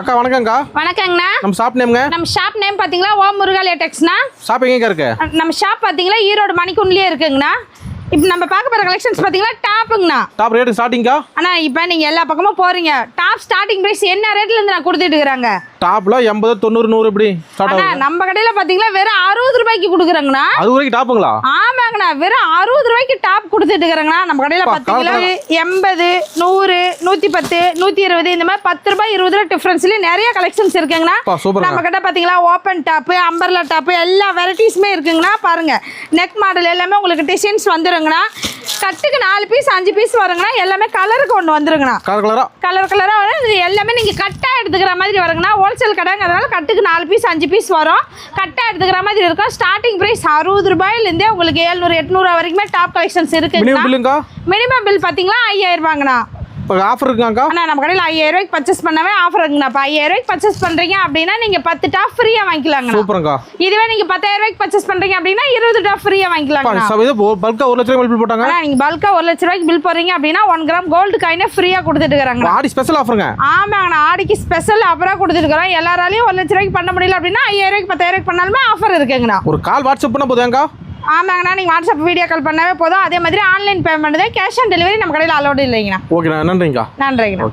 அக்கா வணக்கம்க்கா. வணக்கங்கண்ணா. நம்ம ஷாப் நேம்ங்க? நம்ம ஷாப் நேம் பார்த்தீங்களா ஓம் முருகா லேட்டெக்ஸ்ண்ணா. ஷாப் எங்கேங்க இருக்கு? நம்ம ஷாப் பார்த்தீங்களா ஈரோடு மணிக்குண்டிலே இருக்குங்கண்ணா. இப்போ நம்ம பார்க்க போகிற கலெக்ஷன்ஸ் பார்த்தீங்களா டாப்புங்கண்ணா. Top rate ஸ்டார்டிங்கா? அண்ணா இப்போ நீங்கள் எல்லா பக்கமும் போகிறீங்க. டாப் ஸ்டார்டிங் ப்ரைஸ் என்ன ரேட்லேருந்து நான் கொடுத்துட்டு இருக்கிறாங்க? டாப்ல 80 90 100 இப்படி ஸ்டார்ட் அண்ணா ஆகுது. நம்ம கடையில் பார்த்தீங்களா வெறும் 60 ரூபாய்க்கு கொடுக்குறாங்கண்ணா. அது வரைக்கும் டாப்புங்களா? ஆமாங்கண்ணா, வெறும் 60 ரூபாய்க்கு டாப் கொடுத்துட்டு இருக்கிறாங்கண்ணா. நம்ம கடையில் பார்த்தீங்களா 80 100 110 120 இந்த மாதிரி 10 ரூபாய் 20 ரூபாய் டிஃப்ரென்ஸ்லேயே நிறைய கலெக்ஷன்ஸ் இருக்குங்கண்ணா. நம்ம கிட்ட பார்த்தீங்களா ஓப்பன் டாப்பு அம்பர்லா டாப்பு எல்லா வெரைட்டிஸுமே இருக்குங்கண்ணா. பாருங்க நெக் மாடல் எல்லாமே உங்களுக்கு டிசைன்ஸ் வந்துருங்கண்ணா. கட்டுக்கு 4 பீஸ் 5 பீஸ் வருங்கண்ணா. எல்லாமே கலருக்கு ஒன்று வந்துருங்கண்ணா. கலர் கலராக வரும். இது எல்லாமே நீங்கள் கட்டாக எடுத்துக்கிற மாதிரி வருங்கண்ணா. ஹோல்சேல் கடைங்கிறதுனால கட்டுக்கு 4 பீஸ் 5 பீஸ் வரும். கட்டாக எடுத்துக்கிற மாதிரி இருக்கும். ஸ்டார்டிங் ப்ரைஸ் 60 ரூபாயிலேருந்தே உங்களுக்கு 700 800 வரைக்குமே டாப் கலெக்ஷன்ஸ் இருக்குங்கண்ணா. மினிமம் பில் பார்த்தீங்களா 5000 ரூபாங்கண்ணா. இப்போ ஆஃபர் இருக்காங்க அண்ணா நம்ம கடையில் 5000 ரூபாய்க்கு பர்ச்சேஸ் பண்ணவே ஆஃபர் இருக்குங்கண்ணா. இப்போ 5000 ரூபாய்க்கு பர்ச்சேஸ் பண்ணுறீங்க அப்படின்னா நீங்கள் 10 டாப் ஃப்ரீயாக வாங்கிக்கலாங்கண்ணா. சூப்பர்ங்கா. இதுவே நீங்கள் 10000 ரூபாய்க்கு பர்ச்சேஸ் பண்ணுறீங்க அப்படின்னா 20 டாப் ஃப்ரீயாக வாங்கிக்கலாங்கண்ணா. இது பல்கா 1 லட்ச ரூபாய் பில் போட்டாங்க. அண்ணா நீங்கள் பல்கா 1 லட்ச ரூபாய்க்கு பில் போடுறீங்க அப்படின்னா 1 கிராம் கோல்டு காயினே ஃப்ரீயாக கொடுத்துட்டு இருக்காங்க. ஆடி ஸ்பெஷல் ஆஃபருங்க. ஆமாங்கண்ணா, ஆடிக்கு ஸ்பெஷல் ஆஃபராக கொடுத்துட்டு இருக்கிறோம். எல்லாராலையும் 1 லட்ச ரூபாய்க்கு பண்ண முடியல அப்படின்னா 5000 ரூபாய்க்கு 10000 ரூபாய்க்கு பண்ணாலுமே ஆஃபர் இருக்குங்கண்ணா. ஒரு கால் வாட்ஸ்அப் பண்ண போதுங்க. ஆமாங்கண்ணா, நீங்கள் வாட்ஸ்அப் வீடியோ கால் பண்ணவே போதும். அதே மாதிரி ஆன்லைன் பேமெண்ட் தான், கேஷ் ஆன் டெலிவரி நம்ம கடையில் அலோடு இல்லைங்கண்ணா. ஓகேண்ணா, நன்றிங்கக்கா. நன்றிங்கண்ணா.